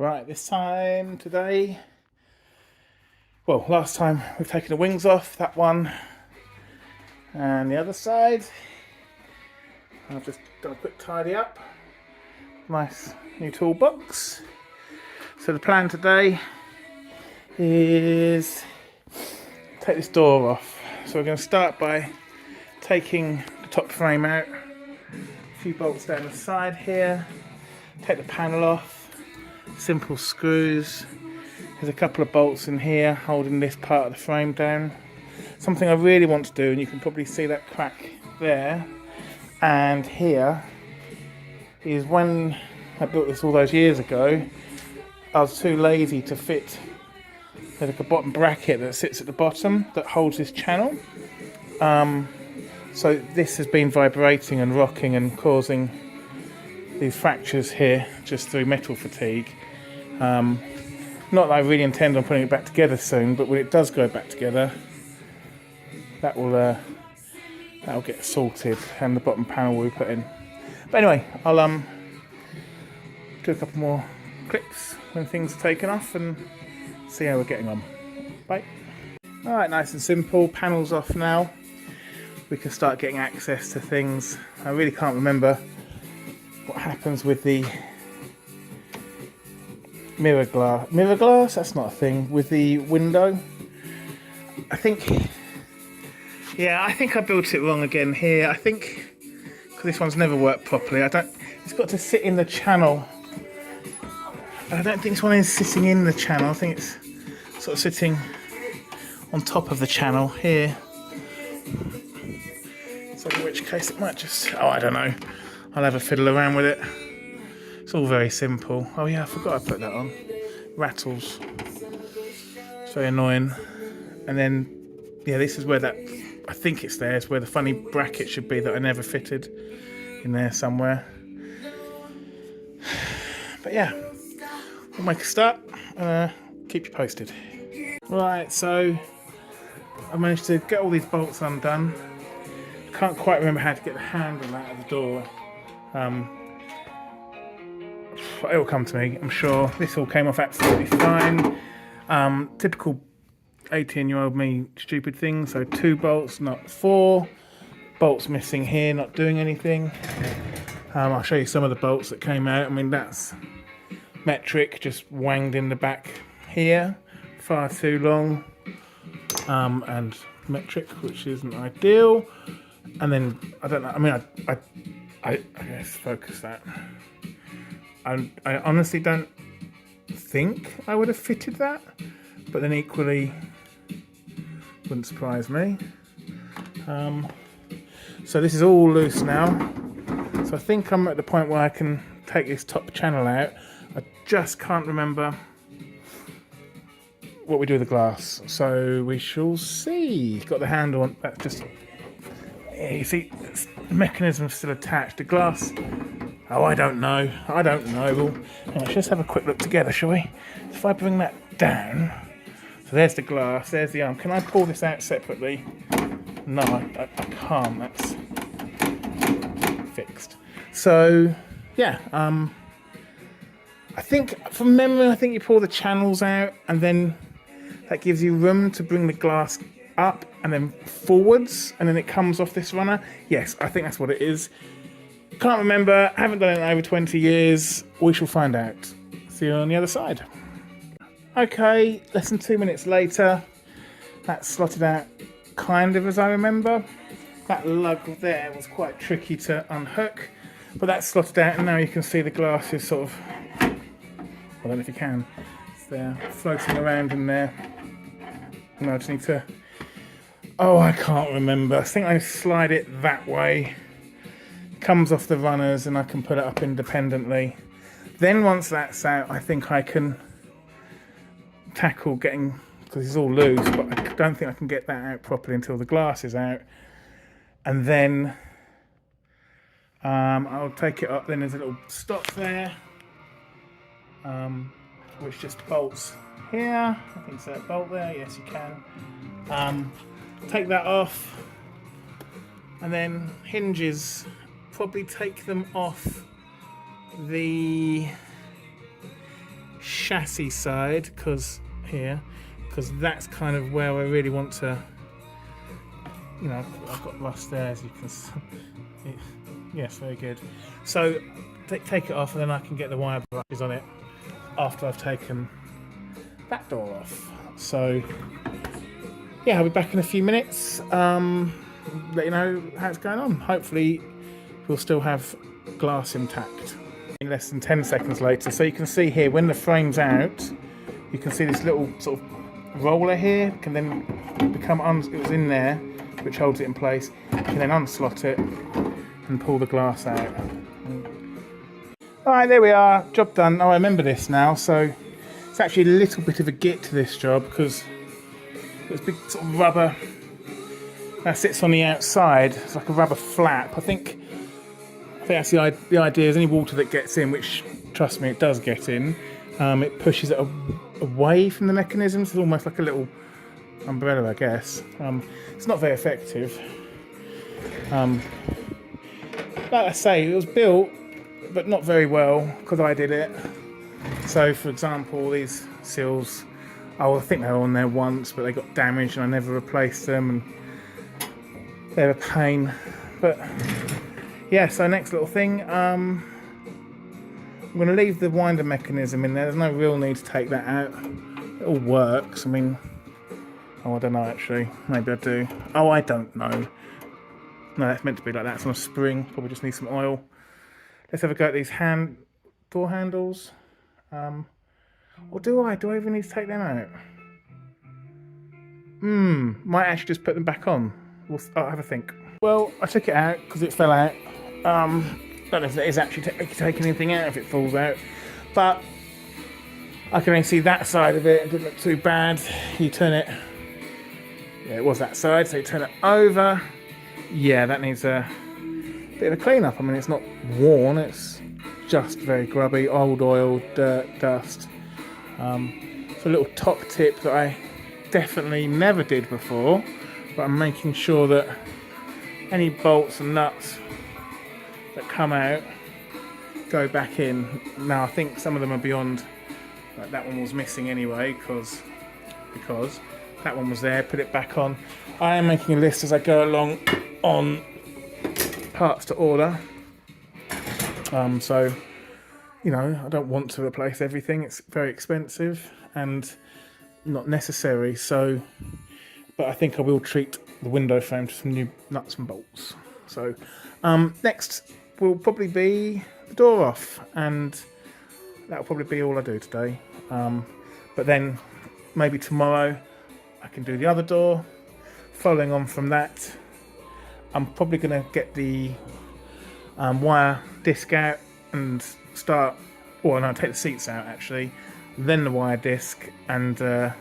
Right, this time today, well, last time we've taken the wings off, that one, and the other side. I've just done a quick tidy up. Nice new toolbox. So the plan today is take this door off. So we're going to start by taking the top frame out, a few bolts down the side here, take the panel off, simple screws. There's a couple of bolts in here holding this part of the frame down. Something I really want to do, and you can probably see that crack there and here, is when I built this all those years ago, I was too lazy to fit. There's like a bottom bracket that sits at the bottom that holds this channel. So this has been vibrating and rocking and causing these fractures here just through metal fatigue. Not that I really intend on putting it back together soon, but when it does go back together, that'll get sorted and the bottom panel will be put in. But anyway, I'll do a couple more clips when things are taken off and see how we're getting on. Bye. Alright, nice and simple, panels off now. We can start getting access to things. I really can't remember what happens with the mirror glass, that's not a thing, with the window. I think I built it wrong again here. I think because this one's never worked properly. It's got to sit in the channel. I don't think this one is sitting in the channel. I think it's sort of sitting on top of the channel here. So in which case it might just, I don't know. I'll have a fiddle around with it. It's all very simple. Oh yeah, I forgot I put that on. Rattles. It's very annoying. And then, yeah, this is where that, I think it's there, it's where the funny bracket should be that I never fitted in there somewhere. But yeah, we'll make a start and keep you posted. Right, so I managed to get all these bolts undone. Can't quite remember how to get the handle out of the door. It will come to me, I'm sure. This all came off absolutely fine. Typical 18-year-old me stupid thing. So 2 bolts, not 4. Bolts missing here, not doing anything. I'll show you some of the bolts that came out. I mean, that's metric, just wanged in the back here. Far too long. And metric, which isn't ideal. And then, I don't know, I mean, I guess focus that. I honestly don't think I would have fitted that, but then equally wouldn't surprise me. So this is all loose now. So I think I'm at the point where I can take this top channel out. I just can't remember what we do with the glass. So we shall see. Got the handle on, that's just, yeah, you see, the mechanism's still attached. The glass, I don't know. Well, let's just have a quick look together, shall we? If I bring that down, so there's the glass, there's the arm. Can I pull this out separately? No, I can't. That's fixed. So, yeah, I think, from memory, I think you pull the channels out and then that gives you room to bring the glass up and then forwards and then it comes off this runner. Yes, I think that's what it is. Can't remember, haven't done it in over 20 years. We shall find out. See you on the other side. Okay, less than 2 minutes later. That's slotted out kind of as I remember. That lug there was quite tricky to unhook, but that's slotted out and now you can see the glass is sort of, I don't know if you can, it's there floating around in there. And I just need to, I can't remember. I think I slide it that way. Comes off the runners and I can put it up independently. Then once that's out, I think I can tackle getting, because it's all loose, but I don't think I can get that out properly until the glass is out. And then I'll take it up. Then there's a little stop there, which just bolts here. I think it's that bolt there. Yes, you can. Take that off, and then hinges. Probably take them off the chassis side, because that's kind of where I really want to, you know, I've got rust there, as you can see. Yes, very good. So take it off, and then I can get the wire brushes on it after I've taken that door off. So yeah, I'll be back in a few minutes. Let you know how it's going on. Hopefully we'll still have glass intact. In less than 10 seconds later, so you can see here when the frame's out, you can see this little sort of roller here can then become it was in there, which holds it in place. You can then unslot it and pull the glass out. Alright, there we are, job done. I remember this now, so it's actually a little bit of a git to this job because there's a big sort of rubber that sits on the outside. It's like a rubber flap. I think that's the idea is any water that gets in, which, trust me, it does get in, it pushes it away from the mechanism. So it's almost like a little umbrella, I guess. It's not very effective. Like I say, it was built, but not very well, because I did it. So, for example, these seals, I think they were on there once, but they got damaged and I never replaced them, and they're a pain. But yeah, so next little thing, I'm going to leave the winder mechanism in there. There's no real need to take that out. It all works. I mean, I don't know actually. Maybe I do. Oh, I don't know. No, that's meant to be like that. It's on a spring. Probably just need some oil. Let's have a go at these door handles. Or do I? Do I even need to take them out? Might actually just put them back on. I'll have a think. Well, I took it out because it fell out. Don't know if it is actually taking anything out if it falls out, but I can only see that side of it. It didn't look too bad. You turn it. Yeah, it was that side, so you turn it over. Yeah, that needs a bit of a clean up. I mean, it's not worn, it's just very grubby, old oil, dirt, dust. It's a little top tip that I definitely never did before, but I'm making sure that any bolts and nuts that come out go back in. Now I think some of them are beyond, like that one was missing anyway because that one was there. Put it back on. I am making a list as I go along on parts to order. So you know, I don't want to replace everything. It's very expensive and not necessary. So, but I think I will treat the window frame to some new nuts and bolts. So next will probably be the door off, and that'll probably be all I do today. But then maybe tomorrow I can do the other door. Following on from that, I'm probably going to get the wire disc out and start, or no, take the seats out actually, then the wire disc, and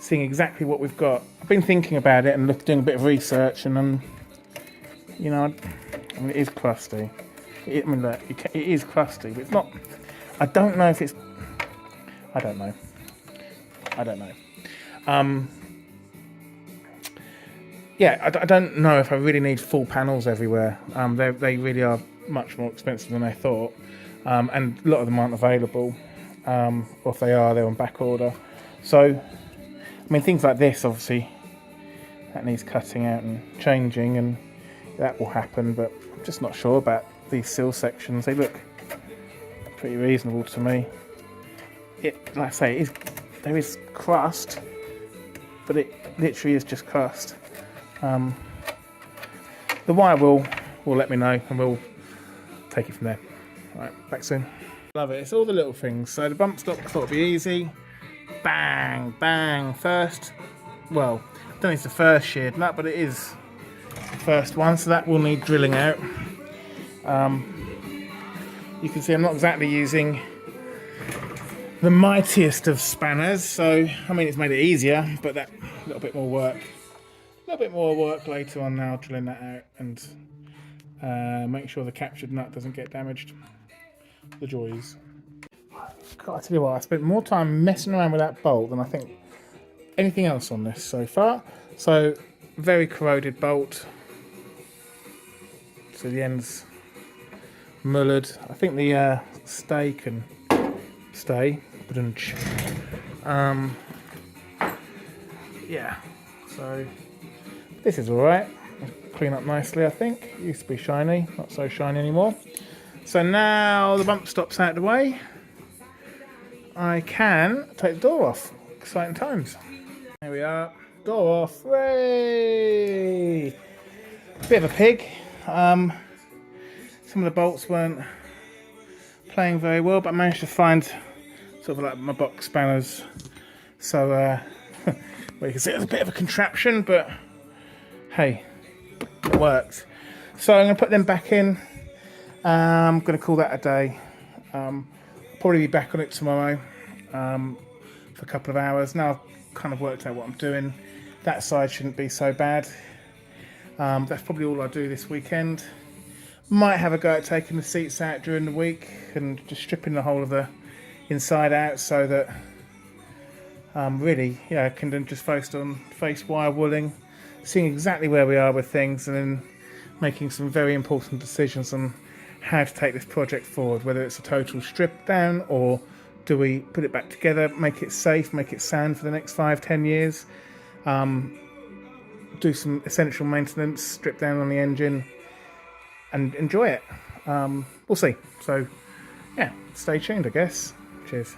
seeing exactly what we've got. I've been thinking about it and doing a bit of research, and you know, I mean, it is crusty. I mean, look, it is crusty, but it's not. I don't know if it's. I don't know. Yeah, I don't know if I really need full panels everywhere. They really are much more expensive than I thought, and a lot of them aren't available, or if they are, they're on back order. So, I mean, things like this, obviously, that needs cutting out and changing, and that will happen, but I'm just not sure about these sill sections. They look pretty reasonable to me. Like I say, there is crust, but it literally is just crust. The wire will let me know, and we'll take it from there. Right, back soon. Love it. It's all the little things. So the bump stop, I thought it'd be easy. Bang, bang. First, well, I don't think it's the first sheared nut, but it is the first one, so that will need drilling out. You can see I'm not exactly using the mightiest of spanners, so I mean, it's made it easier, but that little bit more work. A little bit more work later on now, drilling that out and make sure the captured nut doesn't get damaged. The joys. God, I tell you what, I spent more time messing around with that bolt than I think anything else on this so far. So, very corroded bolt. So the end's mullered. I think the stay can stay. Yeah, so this is all right. Clean up nicely, I think. It used to be shiny, not so shiny anymore. So now the bump stop's out of the way, I can take the door off. Exciting times. Here we are, door off. Hooray! Bit of a pig. Some of the bolts weren't playing very well, but I managed to find sort of like my box spanners. So, well, you can see it's a bit of a contraption, but hey, it works. So I'm going to put them back in. I'm going to call that a day. Probably be back on it tomorrow for a couple of hours. Now I've kind of worked out what I'm doing. That side shouldn't be so bad. That's probably all I do this weekend. Might have a go at taking the seats out during the week and just stripping the whole of the inside out so that really, yeah, I can then just focus on face wire wooling, seeing exactly where we are with things, and then making some very important decisions on how to take this project forward, whether it's a total strip down or do we put it back together, make it safe, make it sound for the next 5-10 years, do some essential maintenance, strip down on the engine and enjoy it. We'll see. So yeah, stay tuned, I guess. Cheers.